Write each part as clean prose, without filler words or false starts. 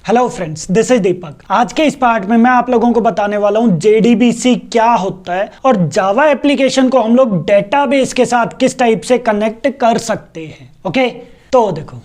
Hello friends, this is दीपक। आज के इस पार्ट में मैं आप लोगों को बताने वाला हूं JDBC क्या होता है और जावा एप्लीकेशन को हम लोग डेटाबेस के साथ किस टाइप से कनेक्ट कर सकते हैं। ओके, तो देखो,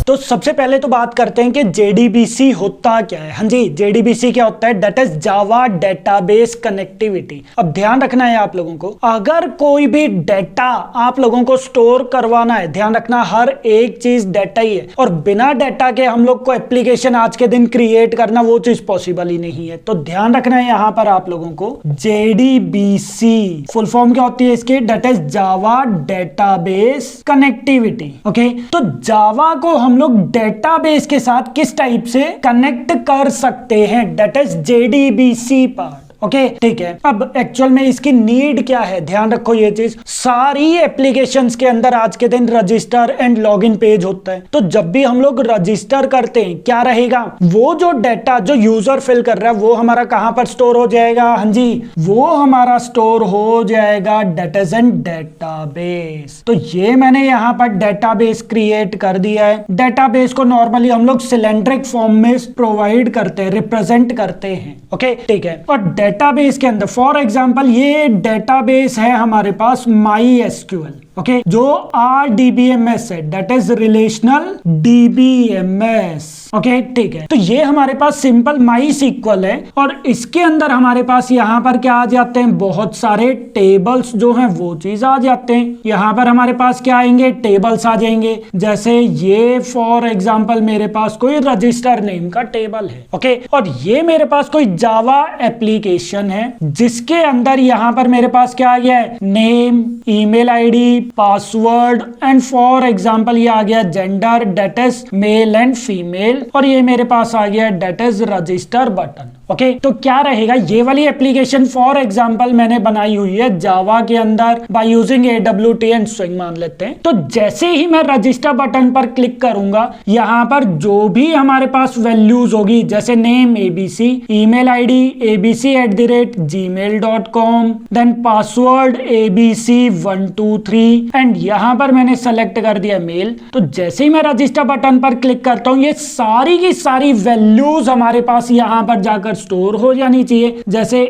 तो सबसे पहले तो बात करते हैं कि JDBC होता क्या है। हाँ जी, JDBC क्या होता है? That is Java database connectivity. अब ध्यान रखना है आप लोगों को, अगर कोई भी डेटा आप लोगों को स्टोर करवाना है, ध्यान रखना हर एक चीज डेटा ही है और बिना डेटा के हम लोग को एप्लीकेशन आज के दिन क्रिएट करना वो चीज पॉसिबल ही नहीं है। तो ध्यान रखना है यहाँ पर आप लोगों को, JDBC फुल फॉर्म क्या होती है इसकी? That is Java database connectivity. Okay, तो जावा को हम लोग डेटाबेस के साथ किस टाइप से कनेक्ट कर सकते हैं, that is JDBC part. Okay, ठीक है। अब एक्चुअल में इसकी नीड क्या है, ध्यान रखो ये चीज। सारी एप्लीकेशंस के अंदर आज के दिन रजिस्टर एंड लॉगिन पेज होता है। तो जब भी हम लोग रजिस्टर करते हैं, क्या रहेगा? वो जो डेटा जो यूजर फिल कर रहा है वो हमारा कहां पर स्टोर हो जाएगा? हाँ जी, वो हमारा स्टोर हो जाएगा डेटाबेस एंड डेटाबेस। तो ये मैंने यहां पर डेटाबेस क्रिएट कर दिया है। डेटाबेस को नॉर्मली हम लोग सिलेंड्रिक फॉर्म में प्रोवाइड करते हैं, रिप्रेजेंट करते हैं। ओके, ठीक है। और डेटाबेस के अंदर फॉर एग्जांपल ये डेटाबेस है हमारे पास MySQL। ओके, जो RDBMS है, that is relational DBMS। Okay, ठीक है। तो ये हमारे पास सिंपल MySQL है और इसके अंदर हमारे पास यहाँ पर क्या आ जाते हैं? बहुत सारे टेबल्स जो हैं वो चीज आ जाते हैं। यहाँ पर हमारे पास क्या आएंगे? टेबल्स आ जाएंगे। जैसे ये फॉर एग्जांपल मेरे पास कोई रजिस्टर नेम का टेबल है। ओके, और ये मेरे पास कोई जावा एप्लीकेशन है जिसके अंदर यहाँ पर मेरे पास क्या आ गया है? Name, email ID, password and for example ये आ गया gender, that is male and female, और ये मेरे पास आ गया that is register button. Okay, तो क्या रहेगा? ये वाली एप्लीकेशन फॉर एग्जांपल मैंने बनाई हुई है जावा के अंदर by using AWT and swing मान लेते हैं। तो जैसे ही मैं रजिस्टर बटन पर क्लिक करूंगा, यहाँ पर जो भी हमारे पास वैल्यूज होगी, जैसे name ABC, email ID abc@gmail.com, then password ABC123 and यहाँ पर मैंने सेलेक्ट कर दिया मेल। तो जैसे ही मैं रजिस्टर बटन पर क्लिक करता हूँ, ये सारी की सारी वैल्यूज हमारे पास यहाँ पर जाकर स्टोर हो जानी चाहिए। जैसे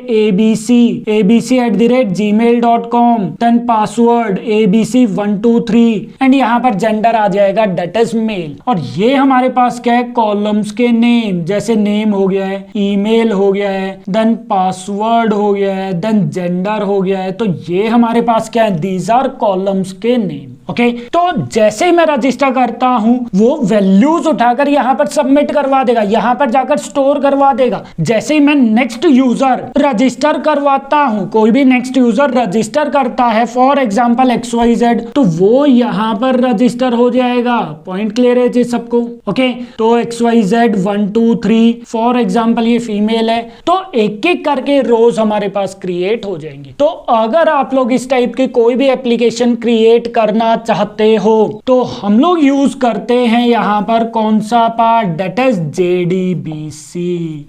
abc@gmail.com, then password ABC123 and यहाँ पर जेंडर आ जाएगा दैट इज मेल। और ये हमारे पास क्या है? कॉलम्स के नेम, जैसे नेम हो गया है, ईमेल हो गया है, देन पासवर्ड हो गया है, देन जेंडर हो गया है। तो ये हमारे पास क्या है? दीज आर कॉलम्स के नेम। ओके, तो जैसे ही मैं रजिस्टर करता हूं, वो वैल्यूज उठाकर यहां पर सबमिट करवा देगा, यहां पर जाकर स्टोर करवा देगा। जैसे ही मैं नेक्स्ट यूजर रजिस्टर करवाता हूं, कोई भी नेक्स्ट यूजर रजिस्टर करता है फॉर एग्जांपल XYZ, तो वो यहां पर रजिस्टर हो जाएगा। पॉइंट क्लियर है जी सबको? ओके, तो XYZ123 फॉर एग्जांपल ये फीमेल है। तो एक एक करके रोज हमारे पास क्रिएट हो जाएंगे। तो अगर आप लोग इस टाइप के कोई भी एप्लीकेशन क्रिएट करना चाहते हो तो हम लोग यूज करते हैं यहां पर कौन सा पार्ट? That is JDBC।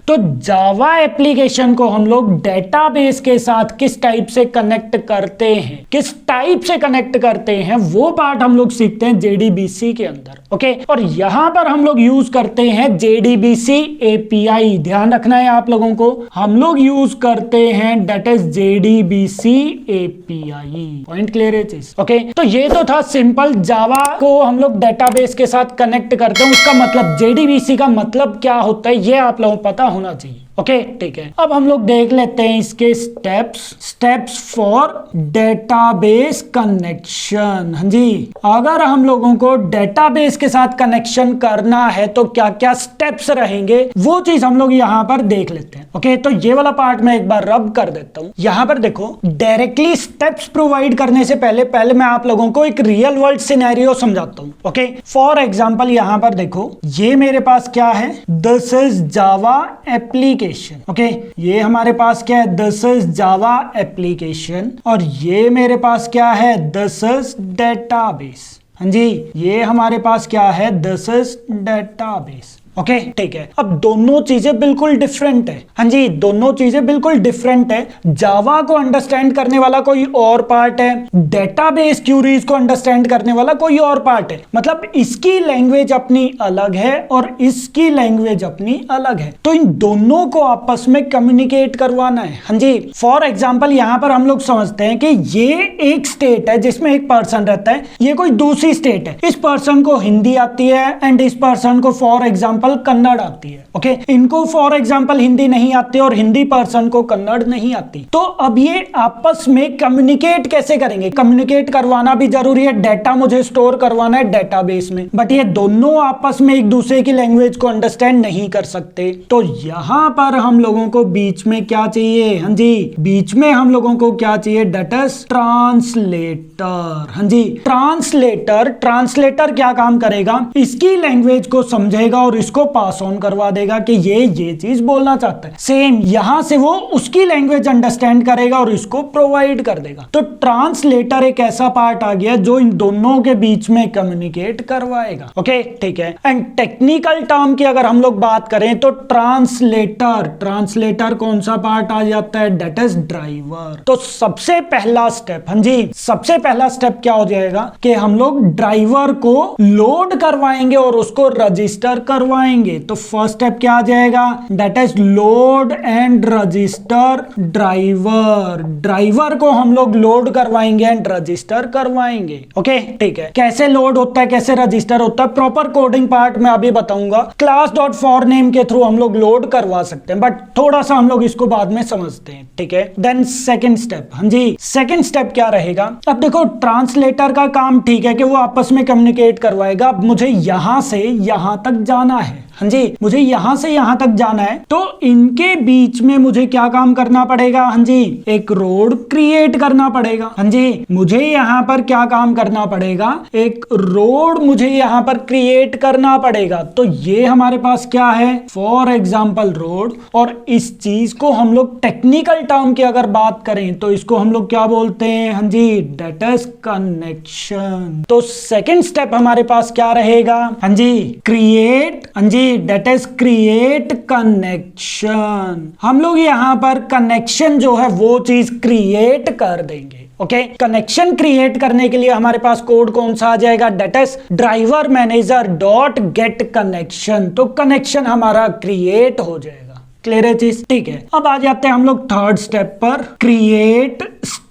तो जावा एप्लीकेशन को हम लोग डेटाबेस के साथ किस टाइप से कनेक्ट करते हैं, किस टाइप से कनेक्ट करते हैं, वो पार्ट हम लोग सीखते हैं JDBC के अंदर। ओके, और यहां पर हम लोग यूज करते हैं JDBC API। ध्यान रखना है आप लोगों को, हम लोग यूज करते हैं that is JDBC API। Point clear है चीज? ओके, तो ये तो था सिंपल जावा को हम लोग डेटाबेस के साथ कनेक्ट करते हैं। उसका मतलब JDBC का मतलब क्या होता है ये आप लोगों को पता होना चाहिए। ओके, ठीक है। अब हम लोग देख लेते हैं इसके स्टेप्स फॉर डेटाबेस कनेक्शन। हाँ जी, अगर हम लोगों को डेटाबेस के साथ कनेक्शन करना है तो क्या क्या स्टेप्स रहेंगे वो चीज हम लोग यहाँ पर देख लेते हैं। ओके, तो ये वाला पार्ट मैं एक बार रब कर देता हूँ। यहाँ पर देखो, डायरेक्टली स्टेप्स प्रोवाइड करने से पहले मैं आप लोगों को एक रियल वर्ल्ड सिनेरियो समझाता हूँ। ओके, फॉर एग्जाम्पल यहाँ पर देखो, ये मेरे पास क्या है? This is Java application. Okay, ये हमारे पास क्या है? This is Java application. और ये मेरे पास क्या है? This is database. हाँ जी, ये हमारे पास क्या है? This is database. ओके ठीक है। अब दोनों चीजें बिल्कुल डिफरेंट है। हाँ जी, दोनों चीजें बिल्कुल डिफरेंट है। जावा को अंडरस्टैंड करने वाला कोई और पार्ट है, डेटाबेस क्यूरीज को अंडरस्टैंड करने वाला कोई और पार्ट है। मतलब इसकी लैंग्वेज अपनी अलग है और इसकी लैंग्वेज अपनी अलग है, तो इन दोनों को आपस में कम्युनिकेट करवाना है। हाँ जी, फॉर एग्जाम्पल यहां पर हम लोग समझते हैं कि ये एक स्टेट है जिसमें एक पर्सन रहता है, ये कोई दूसरी स्टेट है। इस पर्सन को हिंदी आती है एंड इस पर्सन को फॉर एग्जाम्पल कन्नड़ आती है। ओके, इनको फॉर एग्जाम्पल हिंदी नहीं आती और हिंदी पर्सन को कन्नड़ नहीं आती। तो अब ये आपस में कम्युनिकेट कैसे करेंगे? कम्युनिकेट करवाना भी जरूरी है, डाटा मुझे स्टोर करवाना है डेटाबेस में, बट ये दोनों आपस में एक दूसरे की लैंग्वेज को अंडरस्टैंड नहीं कर सकते। तो यहां पर हम लोगों को बीच में क्या चाहिए? हाँ जी, बीच में हम लोगों को क्या चाहिए? That is translator. हाँ जी, ट्रांसलेटर क्या काम करेगा? इसकी लैंग्वेज को समझेगा और इसको पास ऑन करवा देगा कि ये चीज बोलना चाहता है। सेम यहां से वो उसकी लैंग्वेज अंडरस्टैंड करेगा और इसको प्रोवाइड कर देगा। तो ट्रांसलेटर एक ऐसा पार्ट आ गया जो इन दोनों के बीच में कम्युनिकेट करवाएगा। ओके ठीक है। एंड टेक्निकल टर्म की अगर हम लोग बात करें तो ट्रांसलेटर कौन सा पार्ट आ जाता है? That is driver. तो सबसे पहला स्टेप, हाँ जी, सबसे पहला स्टेप क्या हो जाएगा कि हम लोग ड्राइवर को लोड करवाएंगे और उसको रजिस्टर करवाएंगे। तो फर्स्ट स्टेप क्या आ जाएगा? That is load and register driver. Driver को हम लोग लोड करवाएंगे एंड रजिस्टर करवाएंगे। ओके ठीक है। कैसे लोड होता है, कैसे रजिस्टर होता है, प्रॉपर कोडिंग पार्ट मैं अभी बताऊंगा। क्लास डॉट फॉर नेम के थ्रू हम लोग लोड करवा सकते हैं, बट थोड़ा सा हम लोग इसको बाद में समझते हैं। ठीक है। देन सेकंड स्टेप, हाँ जी, सेकंड स्टेप क्या रहेगा? अब देखो, ट्रांसलेटर का काम ठीक है कि वो आपस में कम्युनिकेट करवाएगा। अब मुझे यहां से यहां तक जाना है, हाँ जी, मुझे यहां से यहां तक जाना है, तो इनके बीच में मुझे क्या काम करना पड़ेगा? हाँ जी, एक रोड क्रिएट करना पड़ेगा। हाँ जी, मुझे यहां पर क्या काम करना पड़ेगा? एक रोड मुझे यहां पर क्रिएट करना पड़ेगा। तो ये हमारे पास क्या है? For example road. और इस चीज को हम लोग टेक्निकल टर्म की अगर बात करें तो इसको हम लोग क्या बोलते हैं? हाँ जी, दैट इज कनेक्शन। तो सेकेंड स्टेप हमारे पास क्या रहेगा? हाँ जी, क्रिएट, हाँ जी, दैट इज क्रिएट कनेक्शन। हम लोग यहां पर कनेक्शन जो है वो चीज क्रिएट कर देंगे। ओके, कनेक्शन क्रिएट करने के लिए हमारे पास कोड कौन सा आ जाएगा? That is driver manager dot get connection. तो कनेक्शन हमारा क्रिएट हो जाएगा। क्लियर है चीज? ठीक है। अब आ जाते हैं हम लोग थर्ड स्टेप पर, क्रिएट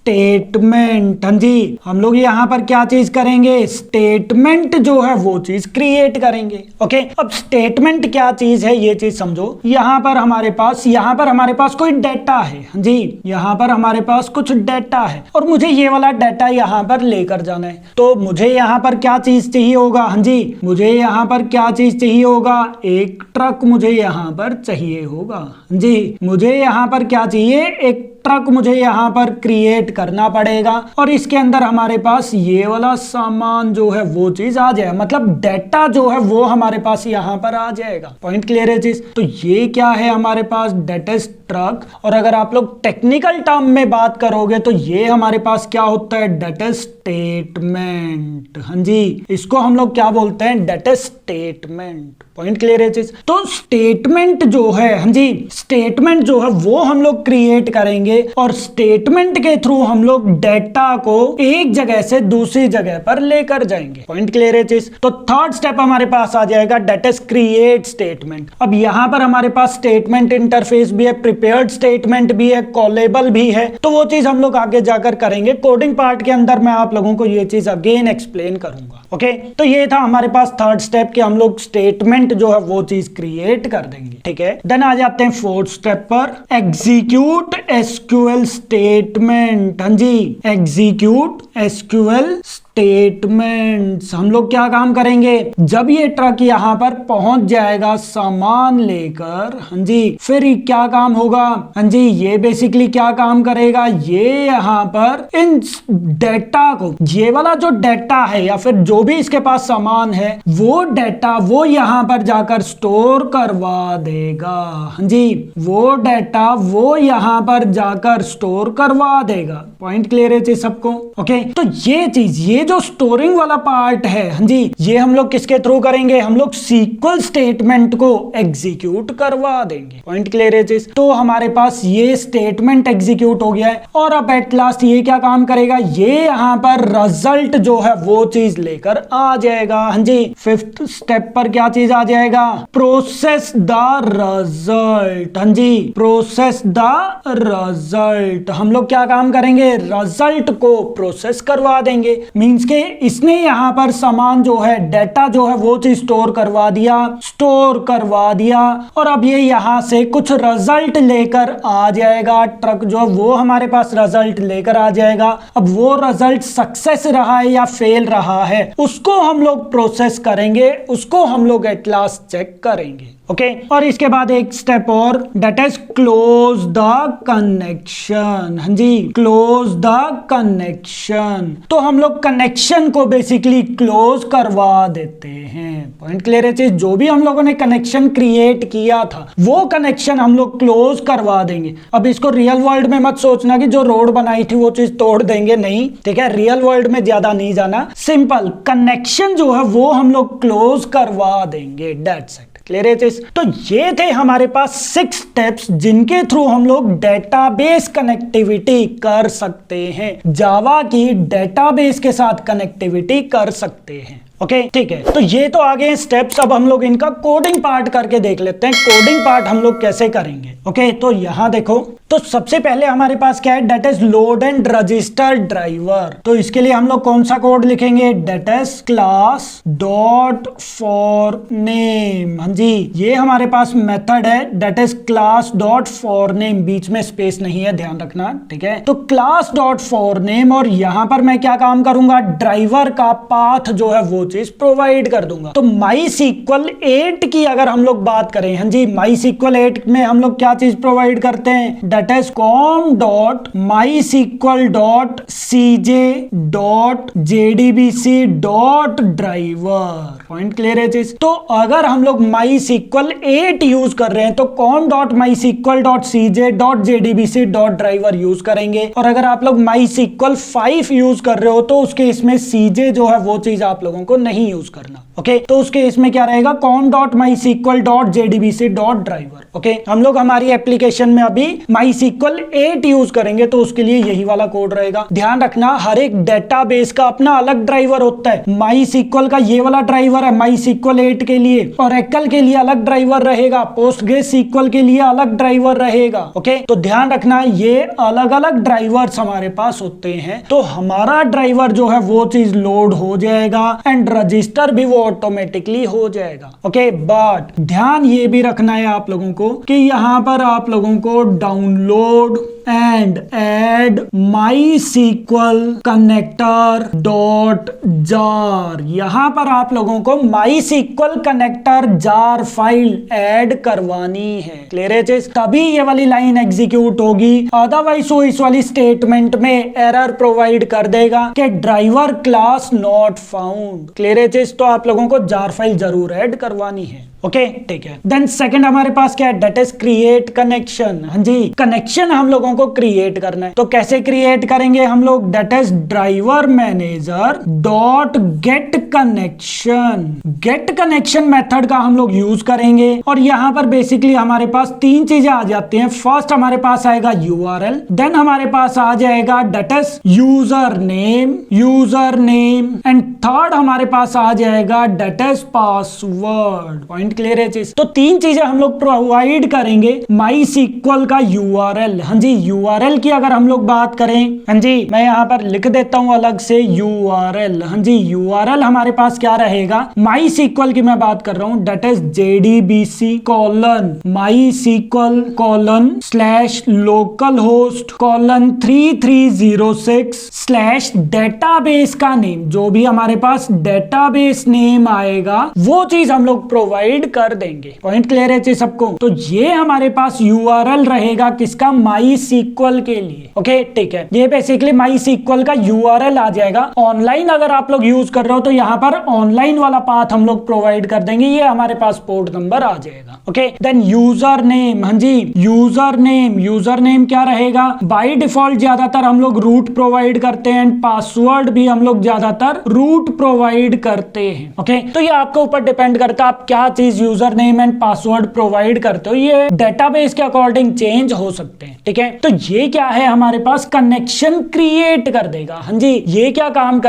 स्टेटमेंट। हाँ जी, हम लोग यहां पर क्या चीज करेंगे? स्टेटमेंट जो है वो चीज क्रिएट करेंगे। ओके, अब स्टेटमेंट क्या चीज है ये चीज समझो। यहां पर हमारे पास कोई डाटा है। हाँ जी, यहां पर हमारे पास कुछ डाटा है और मुझे ये वाला डाटा यहां पर लेकर जाना है। तो मुझे यहां पर क्या चीज चाहिए होगा? हाँ जी, मुझे यहां पर क्या चीज चाहिए होगा? एक ट्रक मुझे यहां पर चाहिए होगा। हाँ जी, मुझे यहां पर क्या चाहिए? एक ट्रक मुझे यहाँ पर क्रिएट करना पड़ेगा और इसके अंदर हमारे पास ये वाला सामान जो है वो चीज आ जाएगा। मतलब डाटा जो है वो हमारे पास यहाँ पर आ जाएगा। पॉइंट क्लियर है चीज? तो ये क्या है हमारे पास? That is truck. और अगर आप लोग टेक्निकल टर्म में बात करोगे तो ये हमारे पास क्या होता है? That is statement. हाँ जी, इसको हम लोग क्या बोलते हैं? That is statement. Point clear है चीज? तो स्टेटमेंट जो है, हाँ जी, स्टेटमेंट जो है वो हम लोग क्रिएट करेंगे और स्टेटमेंट के थ्रू हम लोग डेटा को एक जगह से दूसरी जगह पर लेकर जाएंगे। पॉइंट क्लियर है चीज? तो थर्ड स्टेप हमारे पास आ जाएगा, दैट इज क्रिएट स्टेटमेंट। अब यहां पर हमारे पास स्टेटमेंट इंटरफेस भी है, प्रिपेयर्ड स्टेटमेंट भी है, कॉलेबल भी है। तो वो चीज हम लोग आगे जाकर करेंगे। कोडिंग पार्ट के अंदर मैं आप लोगों को ये चीज अगेन एक्सप्लेन करूंगा। ओके, तो ये था हमारे पास थर्ड स्टेप कि हम लोग स्टेटमेंट जो है वो चीज क्रिएट कर देंगे। ठीक है। देन आ जाते हैं फोर्थ स्टेप पर, एग्जीक्यूट एसक्यूएल स्टेटमेंट। हाँ जी, एग्जीक्यूट एसक्यूएल स्टेटमेंट्स। हम लोग क्या काम करेंगे? जब ये ट्रक यहां पर पहुंच जाएगा सामान लेकर, हाँ जी, फिर क्या काम होगा? हाँ जी, ये बेसिकली क्या काम करेगा? ये यहां पर इन डेटा को, ये वाला जो डेटा है या फिर जो भी इसके पास सामान है वो डेटा वो यहां पर जाकर स्टोर करवा देगा। हाँ जी, वो डेटा वो यहां पर जाकर स्टोर करवा देगा। पॉइंट क्लियर है सबको? ओके, तो ये जो स्टोरिंग वाला पार्ट है, हाँ जी, ये हम लोग किसके थ्रू करेंगे, हम लोग SQL स्टेटमेंट को एग्जीक्यूट करवा देंगे। पॉइंट क्लियर है चीज। तो हमारे पास ये स्टेटमेंट एग्जीक्यूट हो गया है और अब एट लास्ट ये क्या काम करेगा, ये यहाँ पर रिजल्ट जो है वो चीज लेकर आ जाएगा। हाँ जी, 5th स्टेप पर क्या चीज आ जाएगा, प्रोसेस द रिजल्ट। हाँ जी, प्रोसेस द रिजल्ट। हम लोग क्या काम करेंगे, रिजल्ट को प्रोसेस करवा देंगे। मींस के इसने यहाँ पर सामान जो है, डाटा जो है वो चीज स्टोर करवा दिया और अब ये यहाँ से कुछ रिजल्ट लेकर आ जाएगा। ट्रक जो वो हमारे पास रिजल्ट लेकर आ जाएगा। अब वो रिजल्ट सक्सेस रहा है या फेल रहा है उसको हम लोग प्रोसेस करेंगे, उसको हम लोग एट लास्ट चेक करेंगे। ओके और इसके बाद एक स्टेप और, that is close the connection. हाँ जी, क्लोज द कनेक्शन। तो हम लोग कनेक्शन को बेसिकली क्लोज करवा देते हैं। पॉइंट क्लियर है चीज। जो भी हम लोगों ने कनेक्शन क्रिएट किया था वो कनेक्शन हम लोग क्लोज करवा देंगे। अब इसको रियल वर्ल्ड में मत सोचना कि जो रोड बनाई थी वो चीज तोड़ देंगे, नहीं, ठीक है। रियल वर्ल्ड में ज्यादा नहीं जाना, सिंपल कनेक्शन जो है वो हम लोग क्लोज करवा देंगे, दैट्स इट। क्लियर है चीज। तो ये थे हमारे पास 6 स्टेप्स जिनके थ्रू हम लोग डेटाबेस कनेक्टिविटी कर सकते हैं, जावा की डेटाबेस के साथ कनेक्टिविटी कर सकते हैं। ओके ठीक है, तो ये तो आ गए स्टेप्स। अब हम लोग इनका कोडिंग पार्ट करके देख लेते हैं, कोडिंग पार्ट हम लोग कैसे करेंगे। ओके तो यहां देखो, तो सबसे पहले हमारे पास क्या है, that is load and register driver. तो इसके लिए हम लोग कौन सा कोड लिखेंगे, that is class dot for name. हाँ जी, ये हमारे पास मेथड है, that is class dot for name, बीच में स्पेस नहीं है, ध्यान रखना, ठीक है। तो क्लास डॉट फॉर नेम और यहां पर मैं क्या काम करूंगा, ड्राइवर का पाथ जो है वो चीज प्रोवाइड कर दूंगा। तो MySQL 8 की अगर हम लोग बात करें, हाँ जी, MySQL 8 में हम लोग क्या चीज प्रोवाइड करते हैं, that is com.mysql.cj.jdbc.driver। Point clear है चीज। तो अगर हम लोग MySQL 8 यूज कर रहे हैं तो com.mysql.cj.jdbc.driver यूज करेंगे, और अगर आप लोग MySQL 5 यूज कर रहे हो तो उसके इसमें CJ जो है वो चीज आप लोगों को नहीं यूज करना। ओके तो उसके इसमें क्या रहेगा, com.mysql.jdbc.driver। ओके हम लोग हमारी एप्लीकेशन में अभी MySQL 8 यूज करेंगे तो उसके लिए यही वाला कोड रहेगा। ध्यान रखना, हर एक डेटाबेस का अपना अलग ड्राइवर होता है। MySQL का ये वाला ड्राइवर है MySQL 8 के लिए, Oracle के लिए अलग ड्राइवर रहेगा, PostgreSQL के लिए अलग ड्राइवर रहेगा। ओके तो ध्यान रखना, ये अलग अलग ड्राइवर्स हमारे पास होते हैं। तो हमारा ड्राइवर जो है वो चीज लोड हो जाएगा एंड रजिस्टर भी वो ऑटोमेटिकली हो जाएगा। ओके बट ध्यान ये भी रखना है आप लोगों को कि यहां पर आप लोगों को download and add MySQL connector dot jar, यहां पर आप लोगों को MySQL connector jar file add करवानी है। क्लियर है चीज, तभी ये वाली लाइन एग्जीक्यूट होगी, अदरवाइज वो इस वाली स्टेटमेंट में एरर प्रोवाइड कर देगा कि driver class not found. Clear है चीज, तो आप लोगों को जार फाइल जरूर ऐड करवानी है। ओके ठीक है, देन सेकंड हमारे पास क्या है, डेट इज क्रिएट कनेक्शन। हाँ जी, कनेक्शन हम लोगों को क्रिएट करना है। तो कैसे क्रिएट करेंगे हम लोग, that is driver manager dot get connection. Get connection method का हम लोग यूज करेंगे और यहाँ पर बेसिकली हमारे पास 3 चीजें आ जाती हैं। फर्स्ट हमारे पास आएगा URL, देन हमारे पास आ जाएगा that is user name and third हमारे पास आ जाएगा that is password. Point clear है चीज। तो 3 चीजें हम लोग प्रोवाइड करेंगे MySQL का URL। हाँ जी, URL की अगर हम लोग बात करें, हाँ जी मैं यहाँ पर लिख देता हूं अलग से URL। हाँ जी, URL हमारे पास क्या रहेगा, MySQL की मैं बात कर रहा हूं, डेट इज jdbc:mysql/localhost:3306/ डेटाबेस का नेम, जो भी हमारे पास डेटाबेस नेम आएगा वो चीज हम लोग प्रोवाइड कर देंगे। पॉइंट क्लियर है चीज सबको। तो ये हमारे पास URL रहेगा किसका, MySQL MySQL के लिए। ओके ठीक है, ये बेसिकली MySQL का URL आ जाएगा। ऑनलाइन अगर आप लोग यूज कर रहे हो तो यहाँ पर ऑनलाइन वाला पाथ हम लोग प्रोवाइड कर देंगे, ये हमारे पास पोर्ट नंबर आ जाएगा। ओके देन यूजर नेम, हाँ जी यूजर नेम क्या रहेगा, बाय डिफॉल्ट ज्यादातर हम लोग रूट प्रोवाइड करते हैं, पासवर्ड भी हम लोग ज्यादातर रूट प्रोवाइड करते हैं। ओके तो ये आपके ऊपर डिपेंड करता है आप क्या चीज user name and password provide करते हो, ये डेटाबेस के अकॉर्डिंग चेंज हो सकते हैं। ठीक है, तो ये क्या है हमारे पास कनेक्शन क्रिएट कर देगा। हाँ जी ये क्या काम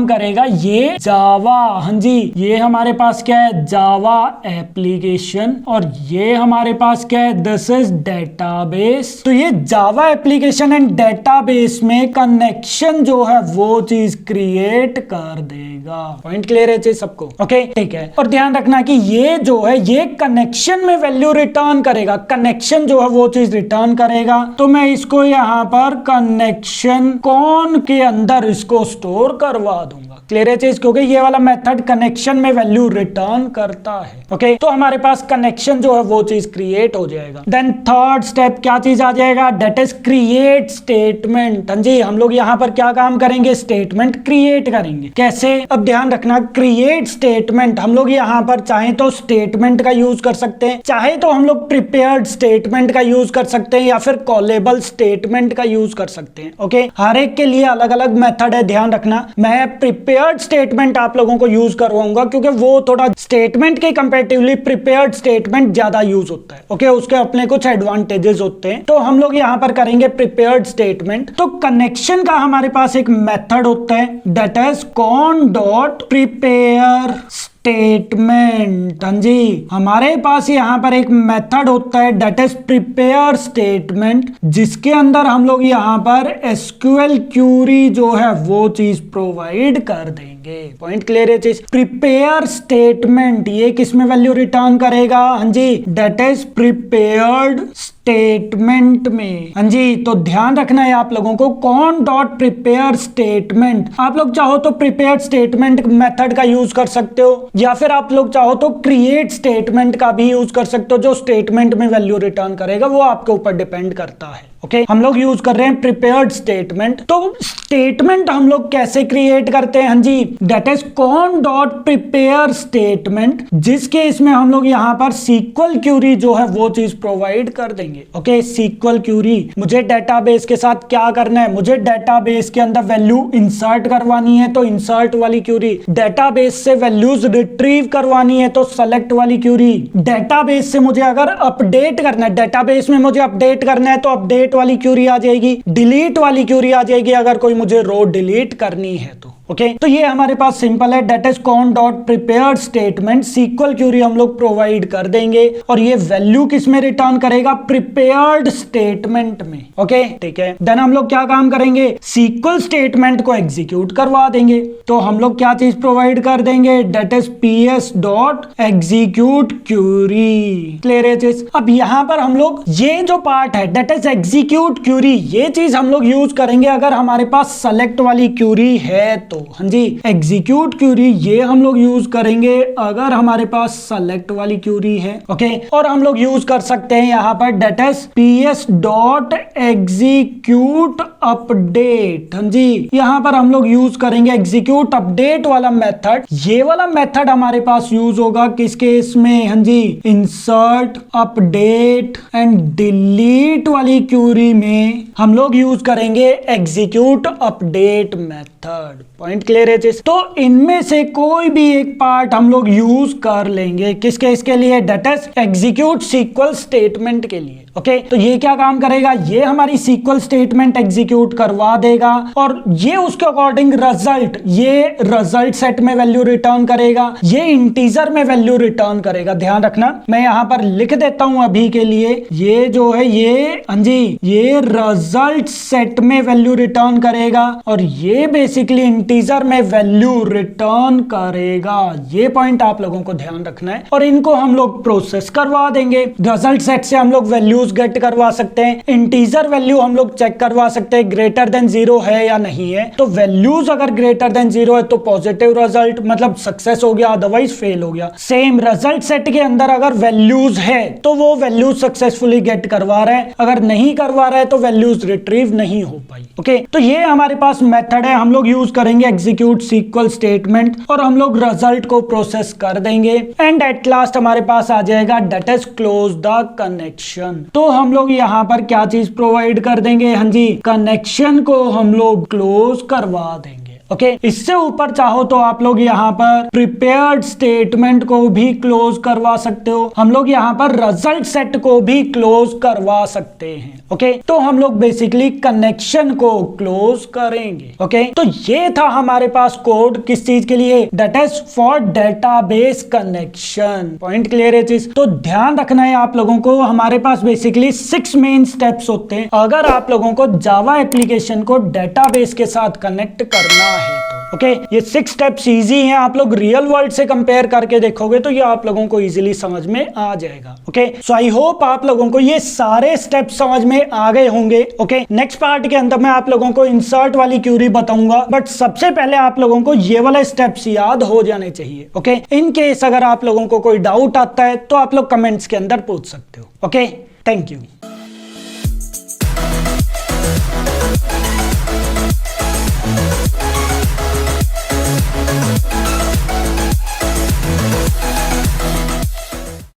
करेगा, ये जावा, हाँ जी ये हमारे पास क्या है, जावा एप्लीकेशन, और ये हमारे पास क्या है, दिस इज डेटाबेस। तो ये जावा एप्लीकेशन एंड डेटाबेस में कनेक्शन जो है वो चीज क्रिएट कर देगा। पॉइंट क्लियर है चीज सबको? ओके ठीक है, और ध्यान रखना कि ये जो है ये कनेक्शन में वैल्यू रिटर्न करेगा, कनेक्शन जो है वो चीज रिटर्न करेगा। तो मैं इसको यहाँ पर कनेक्शन कौन के अंदर इसको स्टोर करवा दूंगा। क्लियर है चीज? क्योंकि ये वाला मेथड कनेक्शन में वैल्यू रिटर्न करता है। ओके तो हमारे पास कनेक्शन जो है वो चीज क्रिएट हो जाएगा। देन थर्ड स्टेप क्या चीज आ जाएगा, दैट इज क्रिएट स्टेटमेंट। हाँ जी हम लोग यहाँ पर क्या काम करेंगे, स्टेटमेंट क्रिएट करेंगे। कैसे? अब ध्यान रखना, क्रिएट स्टेटमेंट हम लोग यहाँ पर चाहे तो स्टेटमेंट का यूज कर सकते हैं, चाहे तो हम लोग प्रिपेयर्ड स्टेटमेंट का यूज कर सकते हैं, या फिर कॉलेबल स्टेटमेंट का यूज कर सकते हैं। ओके हर एक के लिए अलग अलग मेथड है, ध्यान रखना। मैं प्रिपेयर्ड स्टेटमेंट आप लोगों को यूज करवाऊंगा क्योंकि वो थोड़ा स्टेटमेंट के कंपैरेटिवली प्रिपेयर्ड स्टेटमेंट ज्यादा यूज होता है। ओके उसके अपने कुछ एडवांटेजेस होते हैं, तो हम लोग यहां पर करेंगे प्रिपेयर्ड स्टेटमेंट। तो कनेक्शन का हमारे पास एक मेथड होता है, that is con dot prepare statement. हाँ जी हमारे पास यहाँ पर एक मेथड होता है दैट इज प्रिपेयर स्टेटमेंट, जिसके अंदर हम लोग यहाँ पर एसक्यूएल क्यूरी जो है वो चीज प्रोवाइड कर देंगे। पॉइंट क्लियर है चीज? प्रिपेयर स्टेटमेंट ये किसमें वैल्यू रिटर्न करेगा, हाँ जी दैट इज प्रिपेयर्ड स्टेटमेंट में। हाँ जी तो ध्यान रखना है आप लोगों को, कौन डॉट प्रिपेयर स्टेटमेंट। आप लोग चाहो तो प्रिपेयर स्टेटमेंट मेथड का यूज कर सकते हो, या फिर आप लोग चाहो तो क्रिएट स्टेटमेंट का भी यूज कर सकते हो। जो स्टेटमेंट में वैल्यू रिटर्न करेगा वो आपके ऊपर डिपेंड करता है। ओके हम लोग यूज कर रहे हैं प्रिपेयर्ड स्टेटमेंट। तो स्टेटमेंट हम लोग कैसे क्रिएट करते हैं, हाँ जी that is con dot prepare statement, जिस केस में हम लोग यहाँ पर सीक्वल क्यूरी जो है वो चीज प्रोवाइड कर देंगे। ओके सीक्वल क्यूरी, मुझे डेटाबेस के साथ क्या करना है, मुझे डेटाबेस के अंदर वैल्यू इंसर्ट करवानी है तो इंसर्ट वाली क्यूरी, डेटाबेस से वैल्यूज रिट्रीव करवानी है तो सेलेक्ट वाली क्यूरी, डेटाबेस से मुझे अगर अपडेट करना है, डेटाबेस में मुझे अपडेट करना है तो अपडेट वाली क्यूरी आ जाएगी, डिलीट वाली क्यूरी आ जाएगी अगर कोई मुझे रो डिलीट करनी है तो। ओके तो ये हमारे पास सिंपल है, that is con dot prepared statement, sequel query हम लोग प्रोवाइड कर देंगे और ये वैल्यू किस में रिटर्न करेगा, प्रिपेयर्ड स्टेटमेंट में। ओके ठीक है, देन हम लोग क्या काम करेंगे, सीक्वल स्टेटमेंट को एग्जीक्यूट करवा देंगे। तो हम लोग क्या चीज प्रोवाइड कर देंगे, that is ps dot execute query. Clear है चीज? अब यहां पर हम लोग ये जो पार्ट है दैट इज एग्जीक्यूट क्यूरी, ये चीज हम लोग यूज करेंगे अगर हमारे पास सेलेक्ट वाली क्यूरी है तो। हाँ जी एग्जीक्यूट क्यूरी ये हम लोग यूज करेंगे अगर हमारे पास सेलेक्ट वाली क्यूरी है। ओके और हम लोग यूज कर सकते हैं यहाँ पर that is ps dot execute update. हाँ जी यहाँ पर हम लोग यूज करेंगे एग्जीक्यूट अपडेट वाला मेथड। ये वाला मेथड हमारे पास यूज होगा किस केस में, हाँ जी इंसर्ट अपडेट एंड डिलीट वाली क्यूरी में हम लोग यूज करेंगे execute update method. Point clear है चीज? तो इनमें से कोई भी एक पार्ट हम लोग यूज कर लेंगे किसके, इसके लिए that is execute SQL statement के लिए। ओके तो ये क्या काम करेगा, ये हमारी सीक्वल स्टेटमेंट एग्जीक्यूट करवा देगा और ये उसके अकॉर्डिंग रिजल्ट, ये रिजल्ट सेट में वैल्यू रिटर्न करेगा, ये इंटीजर में वैल्यू रिटर्न करेगा। ध्यान रखना मैं यहां पर लिख देता हूं अभी के लिए, ये जो है ये हाँ जी ये रिजल्ट सेट में वैल्यू रिटर्न करेगा और ये बेसिकली इंटीजर में वैल्यू रिटर्न करेगा। ये पॉइंट आप लोगों को ध्यान रखना है और इनको हम लोग प्रोसेस करवा देंगे। रिजल्ट सेट से हम लोग वैल्यूज वैल्यूज गेट करवा सकते हैं, इंटीजर वैल्यू हम लोग चेक करवा सकते हैं ग्रेटर देन 0 है या नहीं है। तो वैल्यूज अगर ग्रेटर देन 0 है तो पॉजिटिव रिजल्ट, मतलब सक्सेस हो गया, अदरवाइज फेल हो गया। सेम रिजल्ट सेट के अंदर अगर वैल्यूज है तो वो वैल्यूज सक्सेसफुली गेट करवा रहे हैं, अगर नहीं करवा रहे तो वैल्यूज रिट्रीव नहीं हो पाई। ओके, तो ये हमारे पास मेथड है, हम लोग यूज करेंगे एग्जीक्यूट सीक्वल स्टेटमेंट और हम लोग रिजल्ट को प्रोसेस कर देंगे एंड एट लास्ट हमारे पास आ जाएगा that is close the connection. तो हम लोग यहाँ पर क्या चीज प्रोवाइड कर देंगे, हाँ जी, कनेक्शन को हम लोग क्लोज करवा देंगे। ओके, इससे ऊपर चाहो तो आप लोग यहाँ पर प्रिपेयर्ड स्टेटमेंट को भी क्लोज करवा सकते हो, हम लोग यहाँ पर रिजल्ट सेट को भी क्लोज करवा सकते हैं। ओके, तो हम लोग बेसिकली कनेक्शन को क्लोज करेंगे। ओके, तो ये था हमारे पास कोड किस चीज के लिए, that is for database connection. Point clear है चीज? तो ध्यान रखना है आप लोगों को, हमारे पास बेसिकली 6 मेन स्टेप्स होते हैं अगर आप लोगों को जावा एप्लीकेशन को डेटाबेस के साथ कनेक्ट करना है तो। ओके, ये 6 स्टेप्स इजी हैं, आप लोग रियल वर्ल्ड से कंपेयर करके देखोगे तो ये आप लोगों को इजीली समझ में आ जाएगा। ओके, सो आई होप आप लोगों को ये सारे स्टेप्स समझ में आ गए होंगे। ओके, नेक्स्ट पार्ट के अंदर मैं आप लोगों को इंसर्ट वाली क्यूरी बताऊंगा, बट सबसे पहले आप लोगों को ये वाले स्टेप्स याद हो जाने चाहिए। ओके, इन केस अगर आप लोगों को कोई डाउट आता है तो आप लोग कमेंट्स के अंदर पूछ सकते हो। Okay, thank you.